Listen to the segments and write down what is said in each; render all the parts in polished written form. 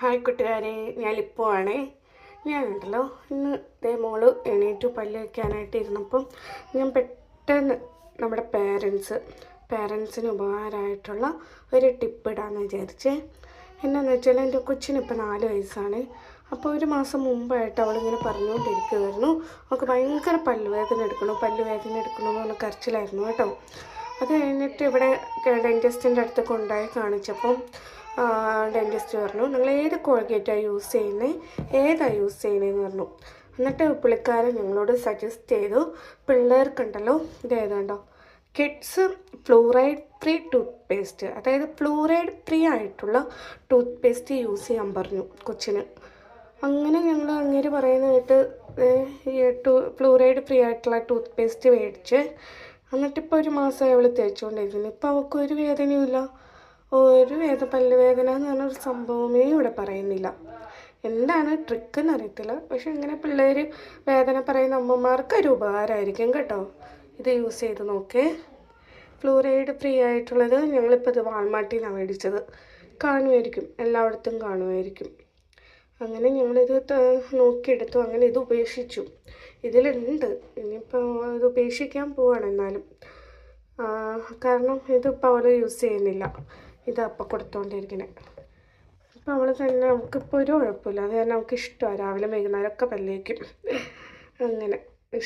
Hi കൂട്ടുകാരെ, ഞാനിപ്പോൾ ഞാനുണ്ടല്ലോ ഇന്ന് ഇതേ മോള് എണീറ്റു പല്ല് വയ്ക്കാനായിട്ട് ഇരുന്നപ്പം ഞാൻ പെട്ടെന്ന് നമ്മുടെ പേരൻസിന് ഉപകാരമായിട്ടുള്ള ഒരു ടിപ്പ് ഇടാമെന്ന് വിചാരിച്ചേ. എന്നാന്ന് വെച്ചാൽ എൻ്റെ കൊച്ചിനിപ്പോൾ 4 വയസ്സാണ്. അപ്പോൾ ഒരു മാസം മുമ്പായിട്ട് അവളിങ്ങനെ പറഞ്ഞുകൊണ്ടിരിക്കുമായിരുന്നു, അവൾക്ക് ഭയങ്കര പല്ലുവേദന എടുക്കണമെന്ന് പറഞ്ഞ കരച്ചിലായിരുന്നു കേട്ടോ. അത് കഴിഞ്ഞിട്ട് ഇവിടെ ഡെൻറ്റിസ്റ്റിൻ്റെ അടുത്ത് കൊണ്ടുപോയി കാണിച്ചപ്പം ഡെൻറ്റിസ്റ്റ് പറഞ്ഞു, നിങ്ങൾ ഏത് കോൾഗേറ്റാണ് യൂസ് ചെയ്യുന്നതെന്ന് പറഞ്ഞു. എന്നിട്ട് പുള്ളിക്കാരൻ ഞങ്ങളോട് സജസ്റ്റ് ചെയ്തു, പിള്ളേർക്കുണ്ടല്ലോ ഇതേതുണ്ടോ kids fluoride free toothpaste, അതായത് ഫ്ലൂറൈഡ് ഫ്രീ ആയിട്ടുള്ള ടൂത്ത് പേസ്റ്റ് യൂസ് ചെയ്യാൻ പറഞ്ഞു കൊച്ചിന്. അങ്ങനെ ഞങ്ങൾ അങ്ങേര് പറയുന്ന കേട്ട് ഫ്ലൂറൈഡ് ഫ്രീ ആയിട്ടുള്ള ടൂത്ത് പേസ്റ്റ് മേടിച്ച് എന്നിട്ടിപ്പോൾ ഒരു മാസമായി അവൾ തേച്ചുകൊണ്ടിരിക്കുന്നു. ഇപ്പോൾ അവൾക്കൊരു വേദനയുമില്ല. പല്ലുവേദന എന്ന് പറഞ്ഞൊരു സംഭവമേ ഇവിടെ പറയുന്നില്ല. എന്താണ് ട്രിക്കെന്ന് അറിയത്തില്ല. പക്ഷെ ഇങ്ങനെ പിള്ളേർ വേദന പറയുന്ന അമ്മമാർക്ക് ഒരു ഉപകാരമായിരിക്കും കേട്ടോ. ഇത് യൂസ് ചെയ്ത് നോക്കേ. ഫ്ലൂറൈഡ് ഫ്രീ ആയിട്ടുള്ളത് ഞങ്ങളിപ്പോൾ ഇത് വാൾമാർട്ടിൽ നിന്നാണ് മേടിച്ചത്. കാണുമായിരിക്കും, എല്ലായിടത്തും കാണുമായിരിക്കും. അങ്ങനെ ഞങ്ങളിത് നോക്കിയെടുത്തു. അങ്ങനെ ഇത് ഉപേക്ഷിച്ചു. ഇതിലുണ്ട്, ഇനിയിപ്പോൾ ഇത് ഉപേക്ഷിക്കാൻ പോവാണ്. എന്നാലും കാരണം ഇതിപ്പോൾ അവൾ യൂസ് ചെയ്യുന്നില്ല. ഇതപ്പം കൊടുത്തുകൊണ്ടിരിക്കണേ. അപ്പോൾ അവൾ തന്നെ, നമുക്കിപ്പോൾ ഒരു കുഴപ്പമില്ല. അത് കാരണം നമുക്ക് ഇഷ്ടമാണ്. രാവിലെ വൈകുന്നേരമൊക്കെ പല്ലേക്കും. അങ്ങനെ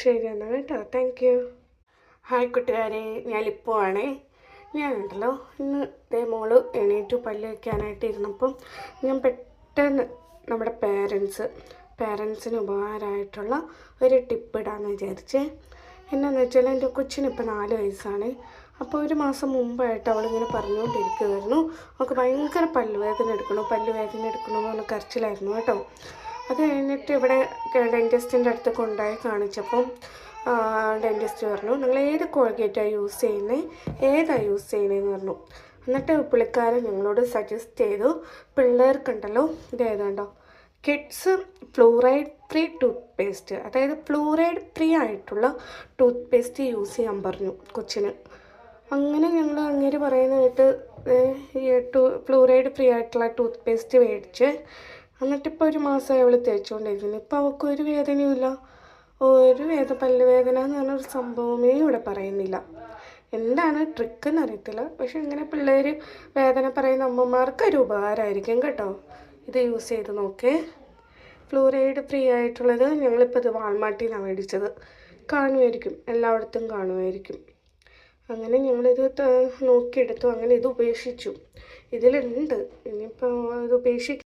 ശരി എന്നാൽ കേട്ടോ. Thank you. ഹായ് കൂട്ടുകാരെ, ഞാനിപ്പോൾ ഞാനുണ്ടല്ലോ ഇന്ന് ഇതേ മോള് എണീറ്റു പല്ല് വയ്ക്കാനായിട്ട് ഇരുന്നപ്പം ഞാൻ പെട്ടെന്ന് നമ്മുടെ പേരൻസിന് ഉപകാരമായിട്ടുള്ള ഒരു ടിപ്പ് ഇടാമെന്ന് വിചാരിച്ചേ. എന്നാന്ന് വെച്ചാൽ എൻ്റെ കൊച്ചിനിപ്പോൾ 4 വയസ്സാണ്. അപ്പോൾ ഒരു മാസം മുമ്പായിട്ട് അവളിങ്ങനെ പറഞ്ഞുകൊണ്ടിരിക്കുമായിരുന്നു, അവൾക്ക് ഭയങ്കര പല്ലുവേദന എടുക്കണമെന്ന് പറഞ്ഞ കരച്ചിലായിരുന്നു കേട്ടോ. അത് കഴിഞ്ഞിട്ട് ഇവിടെ ഡെൻറ്റിസ്റ്റിൻ്റെ അടുത്ത് കൊണ്ടുപോയി കാണിച്ചപ്പം ഡെൻറ്റിസ്റ്റ് പറഞ്ഞു, നിങ്ങൾ ഏത് കോൾഗേറ്റാണ് യൂസ് ചെയ്യുന്നതെന്ന് പറഞ്ഞു. എന്നിട്ട് പുള്ളിക്കാരൻ ഞങ്ങളോട് സജസ്റ്റ് ചെയ്തു, പിള്ളേർക്കുണ്ടല്ലോ ഇതേതുണ്ടോ kids fluoride free toothpaste, അതായത് ഫ്ലൂറൈഡ് ഫ്രീ ആയിട്ടുള്ള ടൂത്ത് പേസ്റ്റ് യൂസ് ചെയ്യാൻ പറഞ്ഞു കൊച്ചിന്. അങ്ങനെ ഞങ്ങൾ അങ്ങേര് പറയുന്ന കേട്ട് ഫ്ലൂറൈഡ് ഫ്രീ ആയിട്ടുള്ള ടൂത്ത് പേസ്റ്റ് മേടിച്ച് എന്നിട്ടിപ്പോൾ ഒരു മാസമായി അവൾ തേച്ചുകൊണ്ടിരിക്കുന്നു. ഇപ്പോൾ അവൾക്കൊരു വേദനയുമില്ല. പല്ലുവേദന എന്ന് പറഞ്ഞൊരു സംഭവമേ ഇവിടെ പറയുന്നില്ല. എന്താണ് ട്രിക്കെന്ന് അറിയത്തില്ല. പക്ഷെ ഇങ്ങനെ പിള്ളേർ വേദന പറയുന്ന അമ്മമാർക്ക് ഒരു ഉപകാരമായിരിക്കും കേട്ടോ. ഇത് യൂസ് ചെയ്ത് നോക്കേ. ഫ്ലൂറൈഡ് ഫ്രീ ആയിട്ടുള്ളത് ഞങ്ങളിപ്പോൾ ഇത് വാൾമാർട്ടിൽ നിന്നാണ് മേടിച്ചത്. കാണുമായിരിക്കും, എല്ലായിടത്തും കാണുമായിരിക്കും. അങ്ങനെ ഞങ്ങളിത് നോക്കിയെടുത്തു. അങ്ങനെ ഇത് ഉപേക്ഷിച്ചു. ഇതിലുണ്ട്, ഇനിയിപ്പോൾ ഇത്